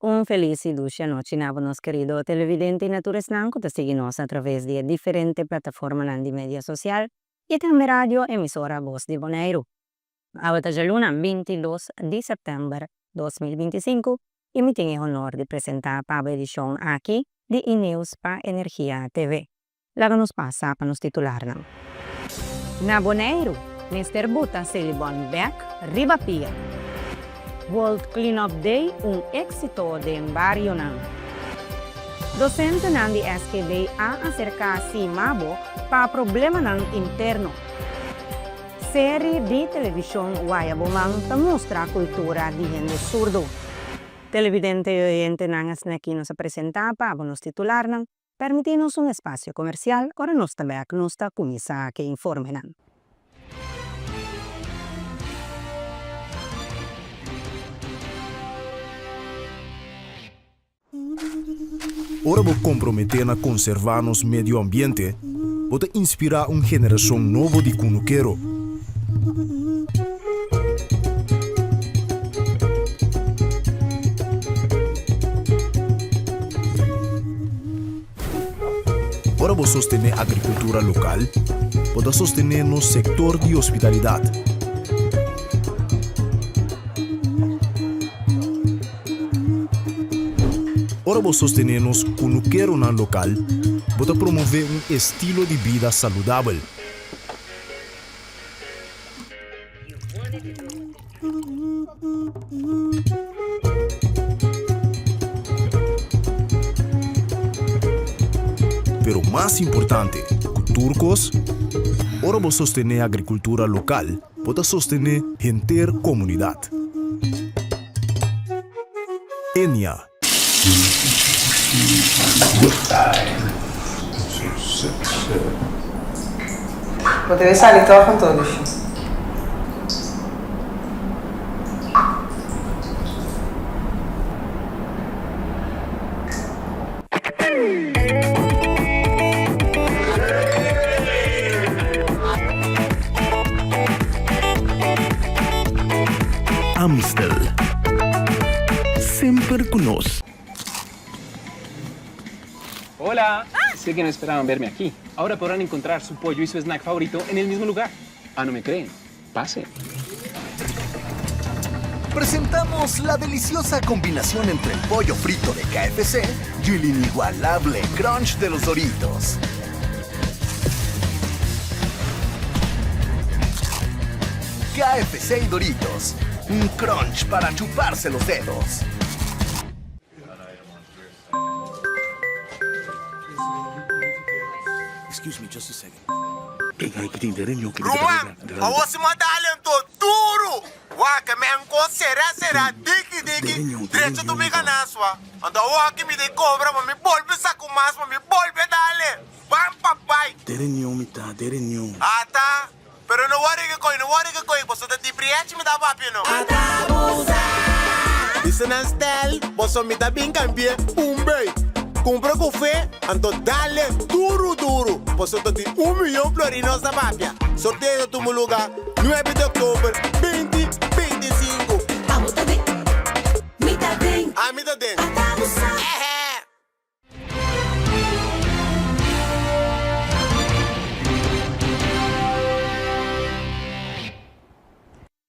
Un feliz y dulce noche, nos querido televidente y naturesnanco, te seguimos a través de diferentes plataformas de media social y también radio emisora Voz de Bonaire. Ahora ya luna 22 de septiembre 2025 y me tengo el honor de presentar para edición aquí de Inews para Energía TV. La que nos pasa para nos titular. Na Bonaire, Mr. Buta Celibon Beck, Ribapia. World Cleanup Day, un éxito de barrio nan. Docente nan di SKD a acercarse mabo para problema nan interno. Serie de televisión Guayaboman te mostra cultura de gente surdo. Televidente y oyente nan aquí nos presenta para nos titular nan, permitirnos un espacio comercial, ahora nos también nos está comisa que informe nan. Ora vou comprometer na conservar nos medio ambiente, vou inspirar uma geração nova de cunuqueiro. Ora vou sostener a agricultura local, vou sostener no setor de hospitalidade. Ora vou sostener-nos cunuqueiro na local, vou promover um estilo de vida saudável. Pero mais importante, com turcos, ora vou sostener a agricultura local, vou sostener gente comunidade. Enya. Potrei sair com todos. Amstel. Sempre conosco. Hola, sé que no esperaban verme aquí. Ahora podrán encontrar su pollo y su snack favorito en el mismo lugar. Ah, ¿no me creen? Pase. Presentamos la deliciosa combinación entre el pollo frito de KFC y el inigualable crunch de los Doritos. KFC y Doritos, un crunch para chuparse los dedos. Excuse me, just a second. Ruang, awasi madalen to duro. Waka menko será diki. Direito tu me ganaswa. Anda waki me de cobra, mas me volve saco mais, mas me volve dale. Bam papai. Derenyo. Ata. Pero no worry que coi, você tá de priete me dá papi no. Isso não stel, você me dá bem cambie, bem. Compra café, ando dale duro. Você tá de 1 milhão florinos da papia. Sorteio do meu lugar, 9 de outubro, 2025. Vamos também. Me dá bem. Ah, me dá bem.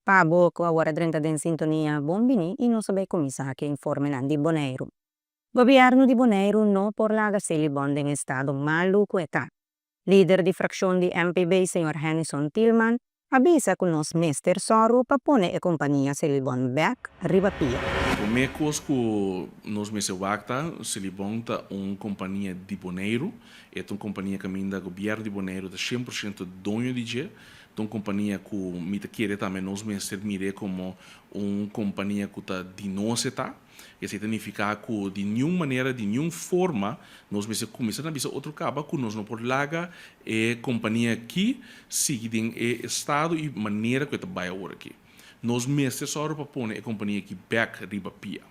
Pabo, agora 30 em sintonia bombini e não sabe começar que informe de Bonaire. Governo de Bonaire não por larga se libonde em estado maluco está. Líder de fração de MPB, Sr. Henderson Tillman, avisa que nos Mr. Soru para pôr a companhia Celibon Beck Ribapia. O mecos que nos mesewakta Celibonta uma companhia de Bonaire, é uma companhia que ainda governo de Bonaire é 100% dono de je, uma companhia que me quer também nos mestres mire como uma companhia que está de nós está. Isso significa que de nenhuma maneira, de nenhuma forma, nós começamos a ver outro cabo que nós não por larga é companhia que sigue em estado e maneira que vai agora aqui. Nós mestres só para pôr a companhia que back riba pia.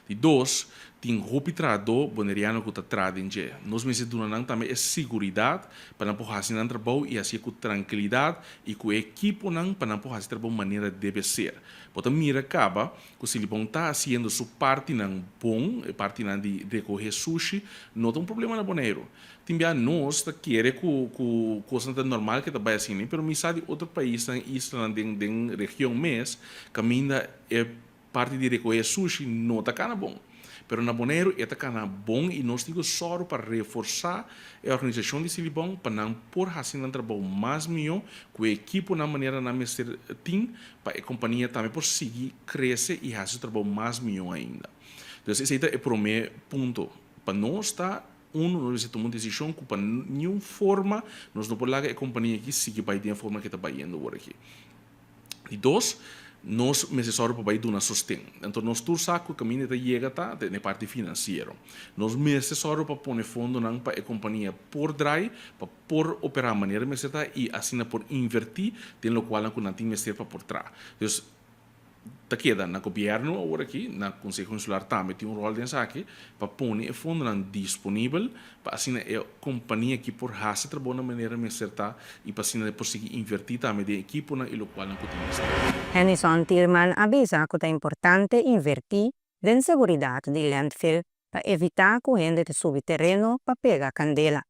De dois, tem roupa trado boneriano que tá tradinje. Nós meses dunanang também é seguridade para não porrar assim no trabalho e assim com tranquilidade e com equipo nang para não porrar assim trabalho maneira deve ser. Então mira acaba que se ele bom tá fazendo sua parte nang bom, parte nang de recorrer sushi, não tem um problema na boneiro. Timbia nós tá querer com coisa normal que tá bem assim, mas me sabe outro país na isla den região mês, caminha é parte de recolher sushi não está cana bom. Pero na Bonaire está cana bom e nós temos só para reforçar a organização de Silibão para não por assim um trabalho mais melhor com a equipe na maneira na mestre team para a companhia também por seguir crescer e fazer um trabalho mais melhor ainda. Então esse é o primeiro ponto. Para nós está nós tomamos uma decisão que para nenhuma forma nós não podemos largar a companhia que siga para a forma que está indo agora aqui. E dois, nós necessário para ir dar sustento. Então, nós tudo saco que a caminho chega na parte financeira. Nós necessário para pôr fundo para a companhia por drive, para por operar de maneira e assim por invertir, tem o qual não tem para por trás. Então, tá queda na governo agora aqui, na Conselho Consular também tem rol dessa aqui, para pôr o fundo disponível, para assim a companhia que por raça trabalha de maneira e para assim por seguir invertir também de equipo na e o qual não tem Henderson Tillman avisa que é importante invertir em segurança de landfill para evitar que a gente suba terreno para pegar candela.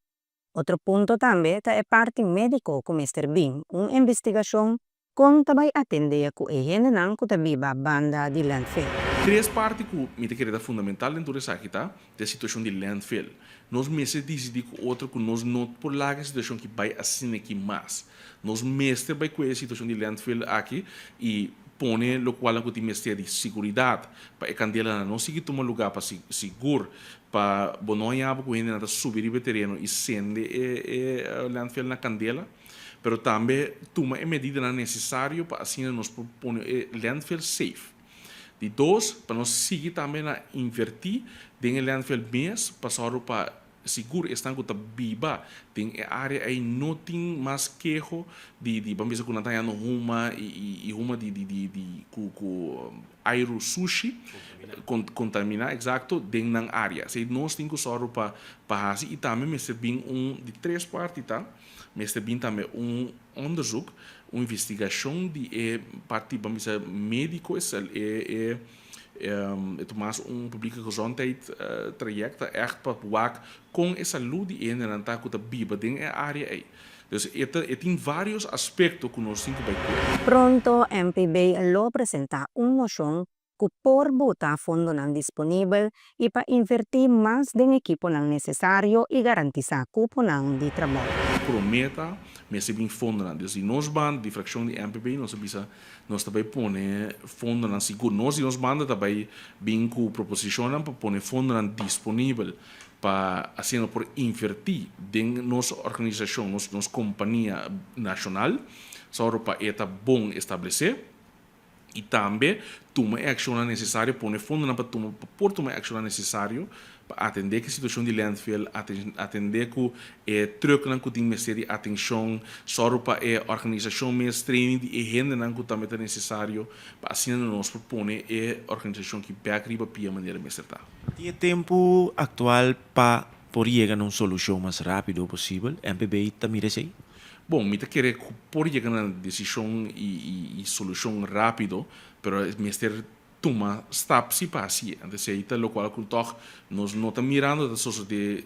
Outro ponto também é parte médico com Mr. Bean, uma investigação com também atender que a gente não viva a banda de landfill. Três partes que me querida fundamental dentro dessa aqui tá, da situação de landfill. Nós meses decidimos que outro que nós não por lá a situação que vai assim aqui mais. Nós meses vai com a situação de landfill aqui e põe o qual que tem mestre de segurança para a candela não seguir tomar lugar para seguro para bonoia para que a gente subir o terreno e sende o landfill na candela. Pero também toma a medida necessária para assim nós propor landfill safe. De dois, para nós seguir também a invertir em landfill mês, passar para seguro estão com a biba, tem a área aí não tem mais queijo de vamos dizer que não está no ruma e ruma de aero sushi contaminar exato dentro da área. Se nós temos só para fazer e também me serve de três partes, tá? Mas também onderzoek, uma investigação de parte, vamos dizer, médico, é mais publieke gezondheid traject, echt para work com a saúde e a saúde que está viva dentro da área aí. Dus tem vários aspectos que nós temos que ver. Pronto, MPB lo apresenta uma moção que por botar fundo não disponível e para invertir mais em equipo não necessário e garantizar cupo não de trabalho. Prometa, mas bem fundo não. Dus nós band de fração de MPB nós também põe fundo não seguro. Nós banda também bem com proposição para pôr fundo não disponível para assim por invertir em nossa organização, nossa companhia nacional, só para é bom estabelecer. E também tomar a ação necessária, pôr fundo para tomar a ação necessária para atender a situação de landfill, atender que o truque não tem mais de atenção, só para a organização mais training e gente não também é necessário para assim nós propõe a organização que pega riba de maneira mais certa. Tem tempo atual para por chegar a uma solução mais rápido possível, MPB também assim? Bom, me querer por chegar na decisão e solução rápido, mas mister toma steps para assim. Então, se é o qual que nós não estamos mirando da sociedade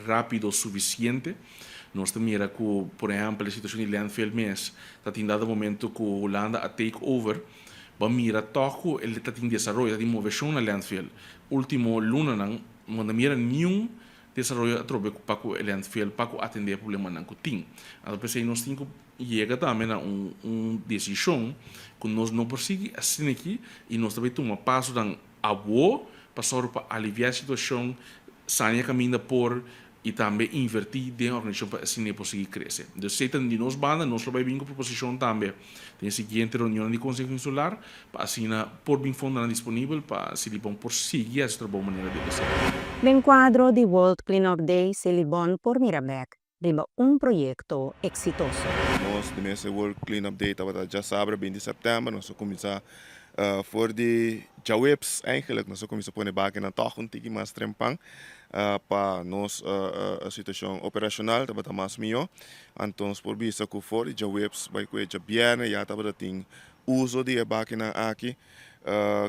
rápido o suficiente. Nós estamos mirando que, por exemplo, a situação de landfill mês está tendo dado momento que a Holanda a take over, vai mirar toco ele está em desenvolvimento, está em inovação na landfill. Último luna não mira nenhum desarrollo para o landfill para atender o problema não tem. Então, pensei nós temos que chegar também a uma decisão que nós não prosseguimos assim aqui e nós também tomamos passo de avô para aliviar a situação, sair caminho por e também invertir dentro da organização para assim conseguir crescer. Então, se tem de nós banda, nós vamos vir com proposição também. Tem a seguinte reunião de Conselho Insular para assim por bem fundo disponível para se libon por seguir esta boa maneira de ser. No quadro de World Cleanup Day, se libon por Mirabec, riba projeto exitoso. Nós, nesse World Cleanup Day, já se abre 20 de setembro, nós começamos Voor de jawebs eigenlijk, nós começamos a pôr back na toch um tiki mais trempang para nós a situação operacional tava mais melhor. Então, por vista que for de jawebs vai coisa bem, já tava tem uso de máquina aqui.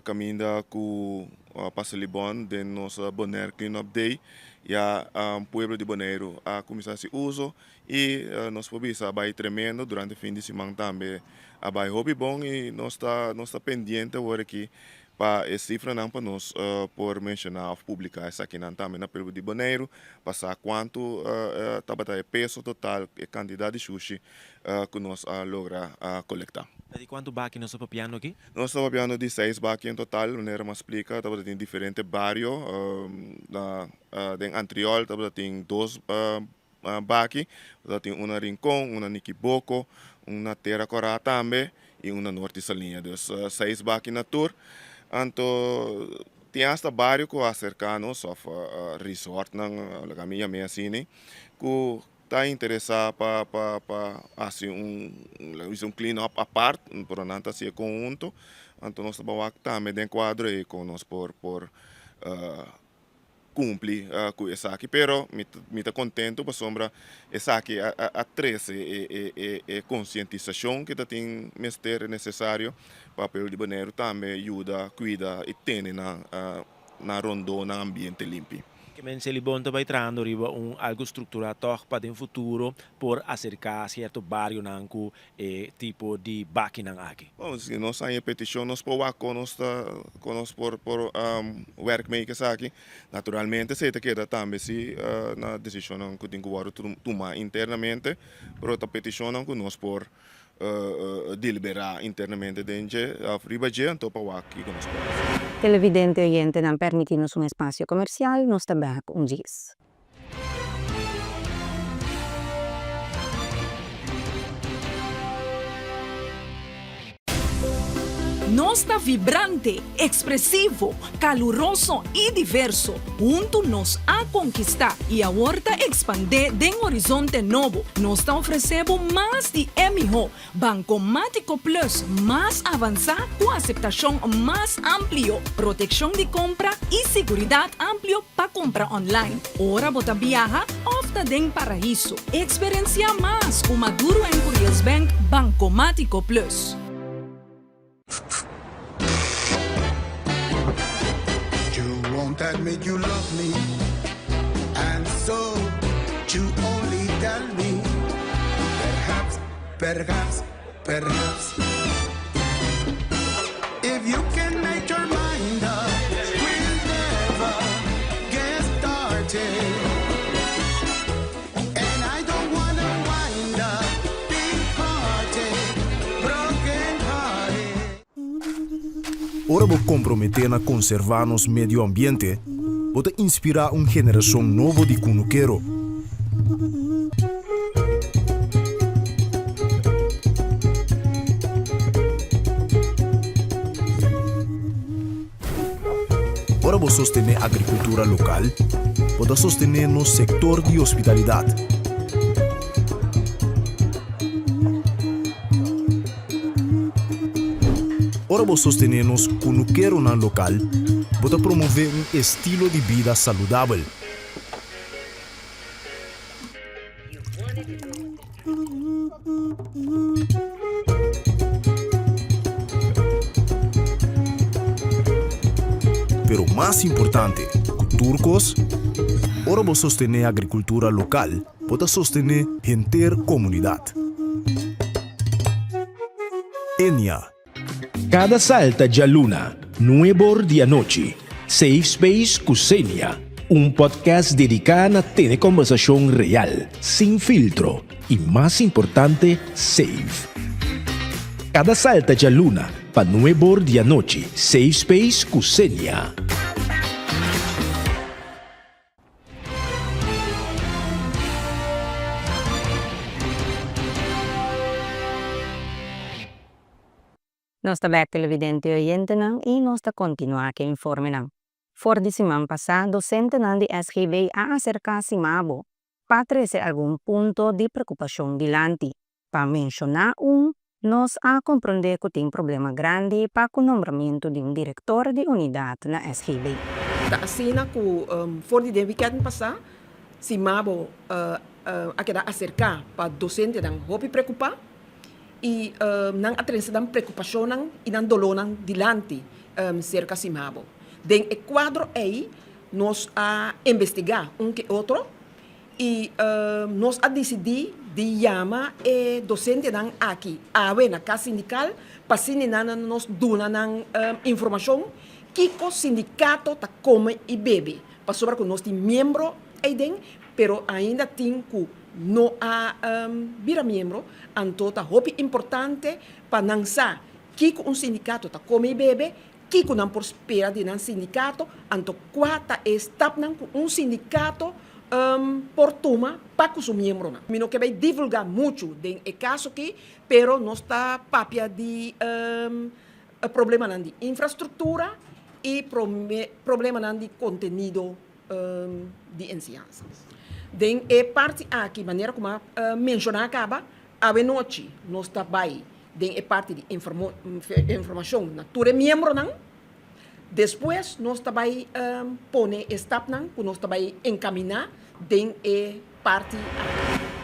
Caminda com passa Libon de nossa Bonaire Cleanup Day já pueblo de Bonaire a começar esse uso e nós pobisa vai tremendo durante o fim de semana também a vai hobby bom e nós está pendente agora aqui para essa cifra não para nós por mencionar ou publicar essa aqui não também na pueblo de Bonaire passar quanto tabata peso total e quantidade de sushi que nós logra coletar. De quanto baki nós estamos piano aqui? Nós estamos piano de 6 baki em total, maneira mais explica, estamos em diferentes barrios, em Antriol, estamos em 2 baki, estamos em uma Rincón, uma Niquiboco, uma Terra Corá também e uma Norte Salinha, então 6 baki na tour. Então, tem hasta barrio que cercanos of resort ng kami may sini que está interessado para assim um clean up à parte, por não assim conjunto. Então nós estamos também de enquadro e com nós por cumprir com essa aqui, pero me está contento para sombra essa aqui a 13 e conscientização que tem mestre necessário para o de Bonaire também ajuda, cuida e tem na rondô na ambiente limpo. Que men se Libon vai trando riba algo estruturado para o futuro por acercar a certo barrio nanku tipo de baki nang aqui. Bom, se nós aí petição nós por workmakers aqui, naturalmente se te queda também se na decisão que tem que tomar internamente, pero a petição não que nós por deliberar internamente dentro riba je então para aqui que nós Televidente oyente, dan permitirnos un espacio comercial, nos está back un gis. Nosta vibrante, expresivo, caluroso y diverso. Junto nos a conquistar y ahorita expandir de un horizonte nuevo. Nos ofrecemos más de MIHO, Bancomático Plus, más avanzado con aceptación más amplio, protección de compra y seguridad amplio para compra online. Ahora bota viaja, ofta den paraíso. Experiencia más con Maduro en Curious Bank Bancomático Plus. You won't admit you love me, and so you only tell me, perhaps, if you can make your mind up, we'll never get started. And I don't wanna wind up big hearted, broken hearted. Ora vou comprometer na conservar nos medio ambiente, pode inspirar uma geração nova de cunuqueiro. Ora vou sostener a agricultura local, pode sostener no sector de hospitalidade. Ora vou sostener-nos cunuqueiro na local, pode promover um estilo de vida saudável. Pero mais importante, turcos, ora vou sostener a agricultura local, pode sostener a intercomunidade. Enya. Cada salta de luna, nuevo de noche. Safe Space Kusenia, un podcast dedicado a tener conversación real, sin filtro y más importante, safe. Cada salta de luna, pa nuevo de noche. Safe Space Kusenia. Nos está back televidente oyente y nos está continua que informe nang. For di semana pasada, docente nang di SGB a acercarse mabo para trazer algum punto de preocupação dilante, para mencionar Nós a compreender que tem problema grande para o nombramento de diretor de unidade na SGB. Da asina ku for di weekend passar, si mabo akeda acercar para docente dan hopi preocupar e nang atrensa dan preocupação nang inan dolor nang dilante cerca si mabo. Den e quadro aí nós a investigar que outro e nós a decidir de chama e docente dan aqui ave na casa sindical para sinina nos duna nang informação que o sindicato tá come e bebe para sobre que nós tem membro aí dentro, pero ainda tem que não a vira membro, então tá hopi importante para não sa que sindicato tá come e bebe que não prospera de um sindicato, então quata estap nang sindicato por toma para os membros. Mino que vai divulgar muito den e caso que, pero não está papia de problema de infraestrutura e problema de conteúdo de ensinança. Den e parte aqui, maneira como mencionar acaba, a noite nós está bem. Den e parte de informação na tua membro não. Depois nós também pone estap não, nós também encaminhar den e parte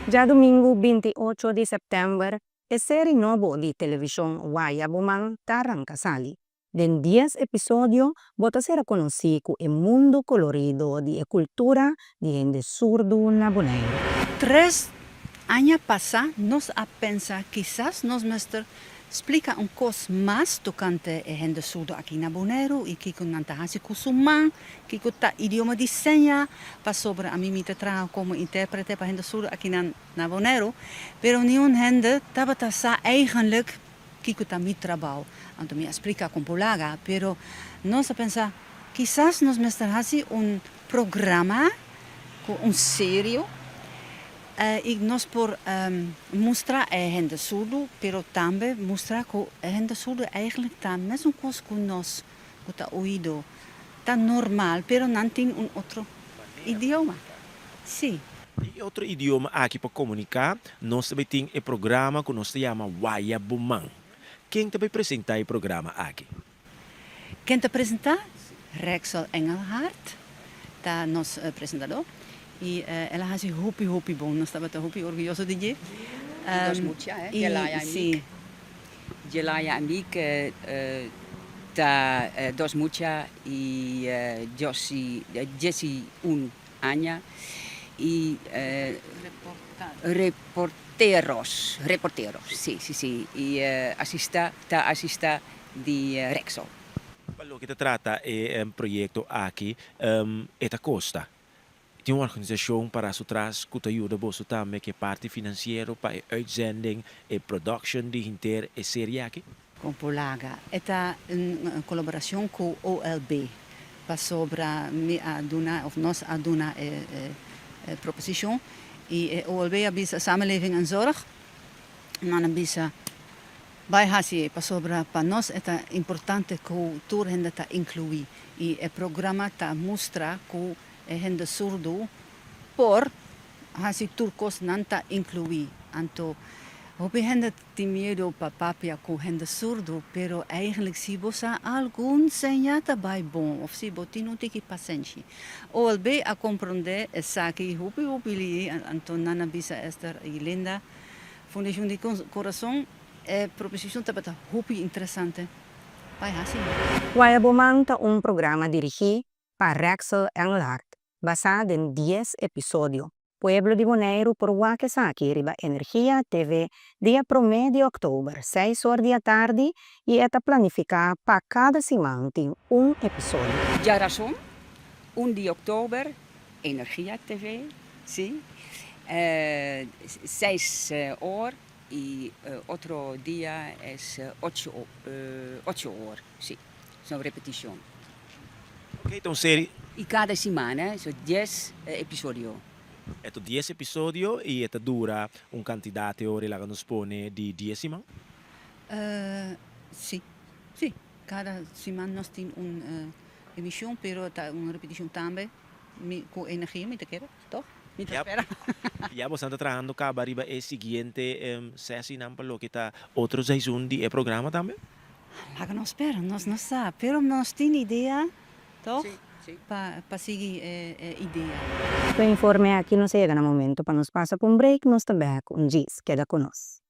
Já domingo 28 de setembro, a série nova de televisão Waya Bumang arranca sali. Den 10 episódios, bota ser conhecido o mundo colorido de cultura de gente surdo na Bonaire. 3 años pasados, nos a pensar quizás nos mestre explica coisa mais tocante a gente surdo aqui na Bonaire e que com nanta hasi kusumang, que com ta idioma de senha para sobre a mim me tra como intérprete para gente surdo aqui na Bonaire, pero nenhum gente tava sa eigenlijk que com ta mi trabalho, então me explica com polaga, pero nós a pensar quizás nos mestre hasi programa com sério e nós por mostrar a gente surdo, pero também mostrar que a gente surdo eigenlijk está mesmo coisa que nós, que está ouído, está normal, pero não tem outro idioma. Sim. E outro idioma aqui para comunicar, nós também temos um programa que nós chama Waya Bumang. Quem também apresenta o programa aqui? Quem te apresenta? Rexel Engelhardt, tá nosso apresentador. E ela faz hopi bom, nós estamos hopi orgulhosos de ele. Jelaya Amik, ta dos mucha e Jessie Anya e reporteros, sim, e assista de Rexel. Pelo que te trata é projeto aqui, esta costa. Tem uma organização para atrás que ajuda você também, que é parte financeira para a uitzending e production de inteira a série aqui? Com Polaga. Esta colaboração com o OLB. Para sobre nós aduna proposição. E o OLB avisa samenleving en zorg. En dan avisa bij HCE. Para sobre para nós é importante que o tour está incluído. E o programa está mostra que a gente surdo por hasi turcos não está incluído. Então, a gente tem medo para papia com gente surdo, pero eigenlijk se você algum senha também bom, ou se você não tem paciência. Ou bem a compreender essa que hopi então nana bisa Esther e Linda, Fundação de Coração, é proposição também hopi interessante. Vai hasi. Waya Bumang é programa dirigido para Rexel Engelhardt, basado em 10 episódios. Pueblo de Bonaire por Wakesaki riba Energia TV dia 1 de outubro, 6 horas da tarde, e está planificada para cada semana tem episódio. Já razão, 1 de outubro, Energia TV, sim, 6 horas, e outro dia é 8 horas, sim, são repetições. Ok, então série. E cada semana são 10 episódios. Eto 10 episódios e esta dura quantidade de horas que nos põe de 10 semanas? Sim. Cada semana nós temos uma emissão, pero uma repetição também com energia, me quer, toch? Ya vos estás trabajando acá arriba el siguiente sesión para lo que está otro sesión de programa también. La que nos espera, no sabe, pero nos tiene idea, toch? Para seguir idea. Este informe aqui nos chega no momento para nos passar por um break, nos também com Gis, queda conosco.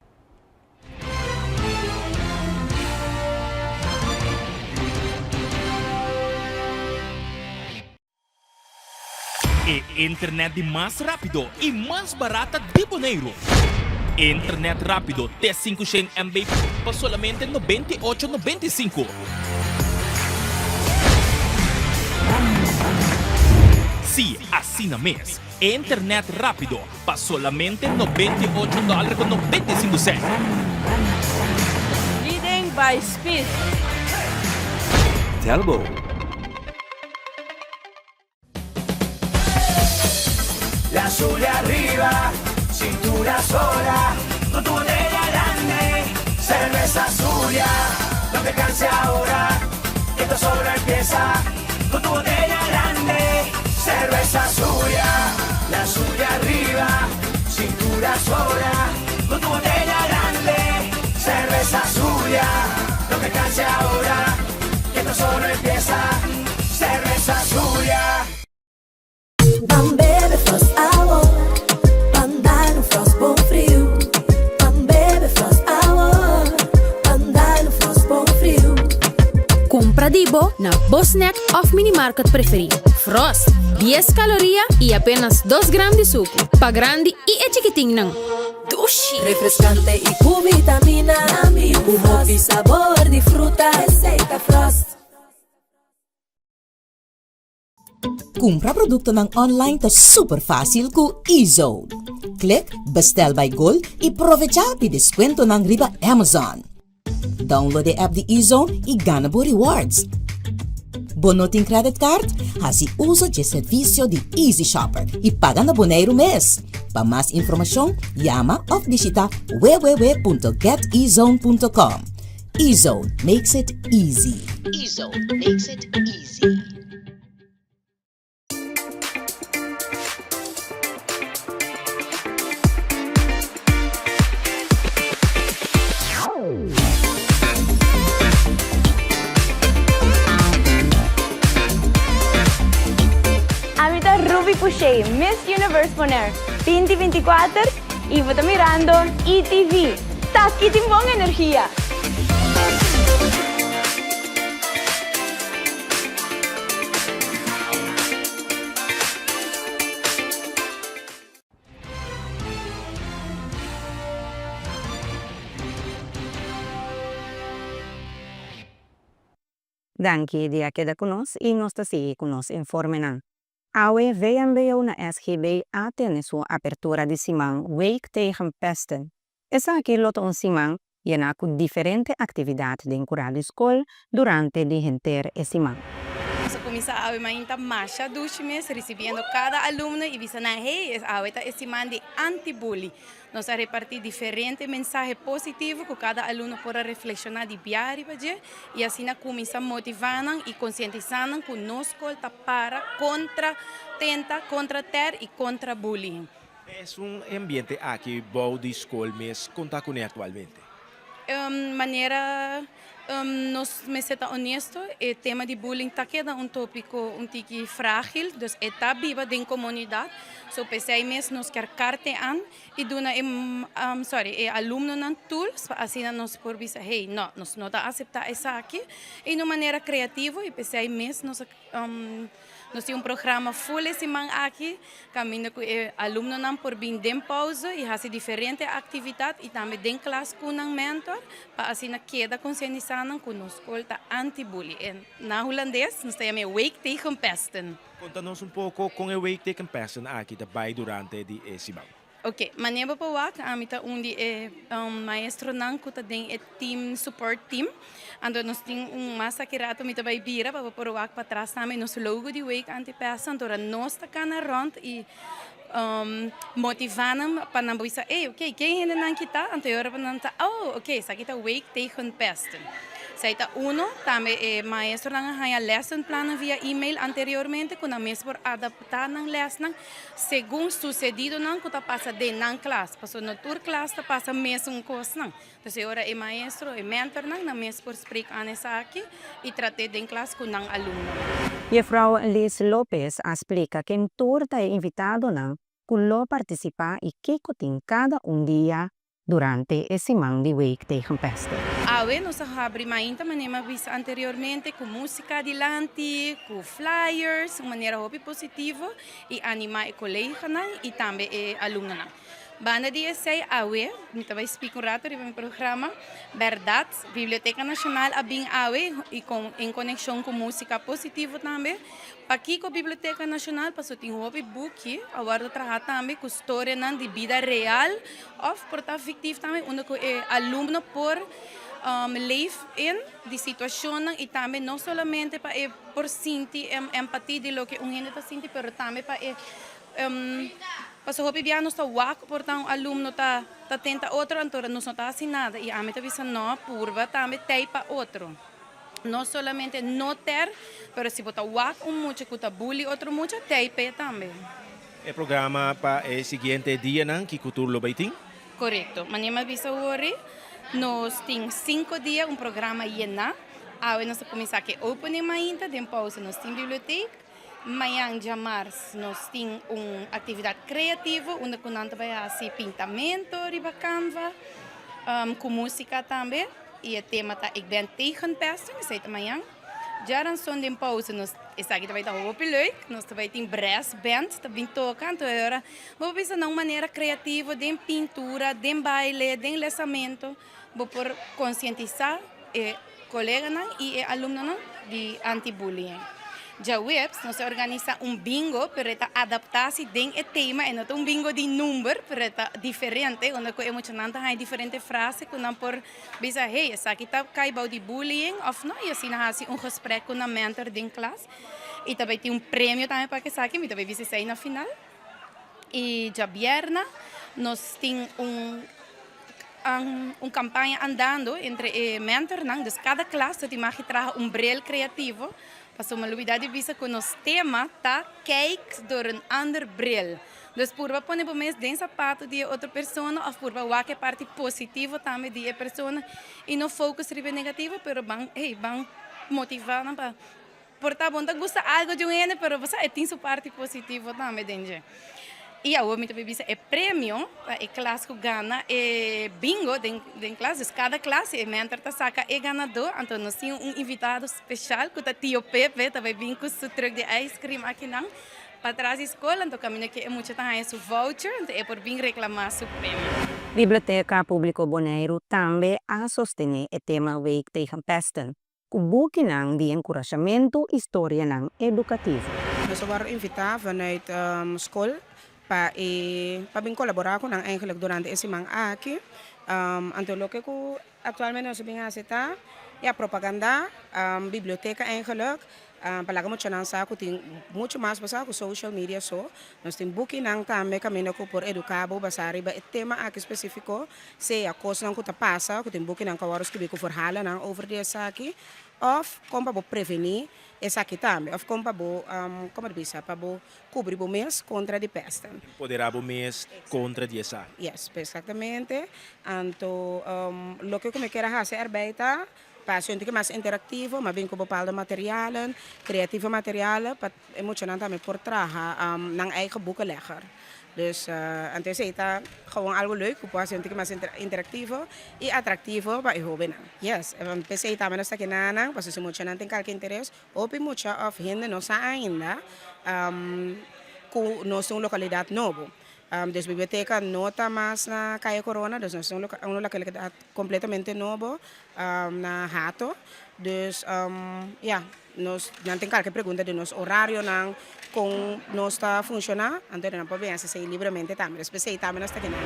Internet mais rápido e mais barata de Bonaire. Internet rápido T500 MB por solamente 98,95. Sim, assina mês. Internet rápido por solamente $98,95. Leading by speed. Telbo. La azul arriba, cintura sola, con tu botella grande, cerveza Zulia, no te canses ahora, que esto solo empieza, con tu botella grande, cerveza Zulia, la Zulia arriba, cintura sola, con tu botella grande, cerveza Zulia, no te canses ahora, que esto solo empieza, cerveza Zulia. Van bebe Frost agora, van dar no Frost bom frio. Van bebe Frost agora, van dar no Frost bom frio. Compra Dibo na Bosnack of Minimarket preferido. Frost, 10 calorias e apenas 2 gramas de suco. Pa grande e é chiquitinho não. Dushi. Refrescante e com vitamina. Um hobby sabor de fruta. Receita Frost. Compra produto ng online ta super fácil ku eZone. Click Bestel by Gold e aprovecha pi descuento ng riba Amazon. Download the app de eZone e gana bo rewards. Bonoting credit card, hasi uso de servicio de Easy Shopper e paga na Bonaire mês. Pa mais informação, llama ou visita www.getezone.com. eZone makes it easy. eZone makes it easy. Amita Ruby Pushey, Miss Universe Bonaire 2024 y vos estás mirando ETV. Taki timbong energía. Dankie die queda conosco e nós está seguindo conosco informe. Awe VMBO na SGB atende sua apertura de Simang Week tegen Pesten. Essa aqui lota Simang e na com diferente atividade de encorar escola durante de enter e Simang. Nós começamos a mainta marcha dos meses, recebendo cada aluno e visando hey, a esse man de anti-bullying. Nós a repartir diferentes mensagens positivos que cada aluno pode reflexionar de diário e assim começamos motivando e conscientizando que nós escolta para contra ter e contra bullying. É ambiente aqui bom de escola mesmo conta com ele atualmente. Maneira nós me seta honesto, o tema de bullying está queda tópico tique frágil, dus está viva dentro da comunidade. So pensei mesmo nós quer cartear e dona aluno nan tools, assim nós por bisa hey, nós não tá aceitar essa aqui e de maneira criativa e pensei mesmo nós temos programa full semana aqui, caminho com aluno nan por bem de pausa e fazer diferentes atividades e também dentro classe com um mentor para assim queda conscientizando conosco está anti-bullying. Na holandês nós temos Week tegen Pesten. Conta-nos pouco com o Week tegen Pesten aqui também durante de Simang. Ok, maneira para wak, amita undi maestro nang kuta ding team support team. Ando nós tem massa kirato mita bay bira para wak para trás namin nos logo de Week anti-pesten, tora nós ta kana rond e motivanam para não pensar, ok, quem ainda não kita, anterior para não tá, oh, ok, sa kita Week tegen Pesten. Seita uno, também maestro nang haya lesson plan via email anteriormente, kuna mes por adaptar nang lesson según sucedido nang kuta passa de nang classe. Paso no tour classe ta passa mesmo coisa nang. Então ora é maestro, é mentor nang na mes por spreek anessa aqui e trate de classe com nang aluno. Juffrouw Liz Lopez explica que em turta é invitado nang kulo participar e que cotin cada dia durante esse man de week tegen pesten. Awe, nós abrimos ainda, mas vista anteriormente com música adiante, com flyers, de maneira hobby positiva e animar o colega e também aluno. Banda de essay, awe, eu também explico rato no meu programa, verdade, Biblioteca Nacional abing awe e em conexão com música positiva também. Aqui com a Biblioteca Nacional, passou tem hobby book, agora trabalhar também com história de vida real, ou portar fictivo também, onde aluno por leef in die situação e também não somente para por sentir empatia de lo que gente está sentindo, pero também para Paso hopi bia nos ta wak portang aluno ta tenta outro antora nos não tá assim nada e a meta visa não purva também tem para outro. Não solamente não ter, pero se botar wak mucho kuta bully outro mucho tem para também. O programa para o seguinte dia não que cultura lo baiting? Correto. Manhã visa hoje nós tem 5 dias programa llena. Aí nós começar que opening ainda, depois nós tem biblioteca. Amanhã de março nós temos uma atividade criativa onde nós trabalhamos pintamento, riba canva, com música também. E o tema é Ik ben tegen pesten, isso é amanhã. Já na zona de pausa nós aqui também está muito leuk, nós também tem brass band, também tocando agora. Vamos pensar de uma maneira criativa, de pintura, de baile, de lançamento, para conscientizar colegas e alunos de anti-bullying. Já webs, nós organiza bingo para adaptar-se ao tema, e não bingo de número, para diferente, onde é emocionante, há diferentes frases, quando por dizer, hey, essa aqui está caindo de bullying, ou não, e assim há gesprek com a mentor de classe, e também tem prêmio também para que saque, e também visse sair na final. E já vierna, nós temos campanha andando entre mentor, então cada classe tem mais que trazer bril criativo. Passou uma novidade vista que o nosso tema está cake door een ander bril. Dus purva pone por mês dentro sapato de outra pessoa, ou purva o que parte positiva também de a pessoa e não foco sobre negativo, pero bang motivar para portar bom, gusta algo de um pero você tem sua parte positiva também dentro. E a outra bebida é prêmio, é clássico gana, é bingo de classes. Cada classe, é mentor tá saca é ganador. Então nós temos invitado especial, que é tio Pepe, também vem com seu truque de ice cream aqui não, para trás da escola. Então caminho que é muito também seu voucher, então é por vir reclamar seu prêmio. Biblioteca Público Bonaire também a sostener o tema Week tegen pesten, com boeken de encorajamento e história educativo. Nós agora invitamos vanuit school para colaborar com eigenlijk durante esse man aqui. Então o que atualmente nós vamos fazer é a propaganda, biblioteca eigenlijk. Palaga mo siya sa ako ting mucho mais basa ko social media so nós tem booking nang também caminho ko por educabo basari ba tema aqui específico se a coisa não ko passa ko tem booking nang kawaros que ko verhalen nang over dessa aqui of como para prevenir essa aqui também of como para bisa para cobrir o mês contra de peste Poderá o mês contra de essa. Yes, exatamente. Então lo que me quer fazer beita para que mais interativo, mas bem com bepaalde materialen, creatieve materialen, para emocionante também por trabalhar na eigen boekenlegger. Dus antes está gewoon algo leuk, para que mais interativo e atrativo para o jovem. Yes, pensei também nesta que nana, para se emocionante em qualquer interesse, ouve muito of gente não sabe ainda, com nossa localidade nova. Dus biblioteca não está mais na Calle Corona, dus nós somos uma localidade completamente nova na Hato. Dus nós não tem qualquer pergunta de nosso horário não com nós está funcionar, então não podemos sair livremente também, especialmente também nós está aqui na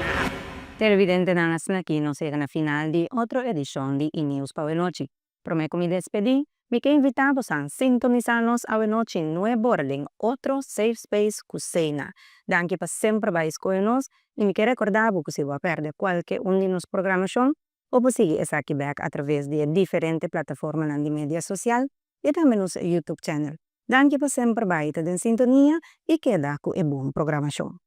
Televidente nang aquí nos llega na final de outra edição de E-News para noite. Prometo me despedir. Me que invitamos a sintonizarnos a noche nuevo en otro Safe Space Cusena. Danke para sempre vai escolhernos e me que recordar que se vai perder qualquer de nos programação, o possigi essa back através de diferentes plataformas de media social e também nosso YouTube channel. Danke por sempre baita den sintonia e queda com a boa programação.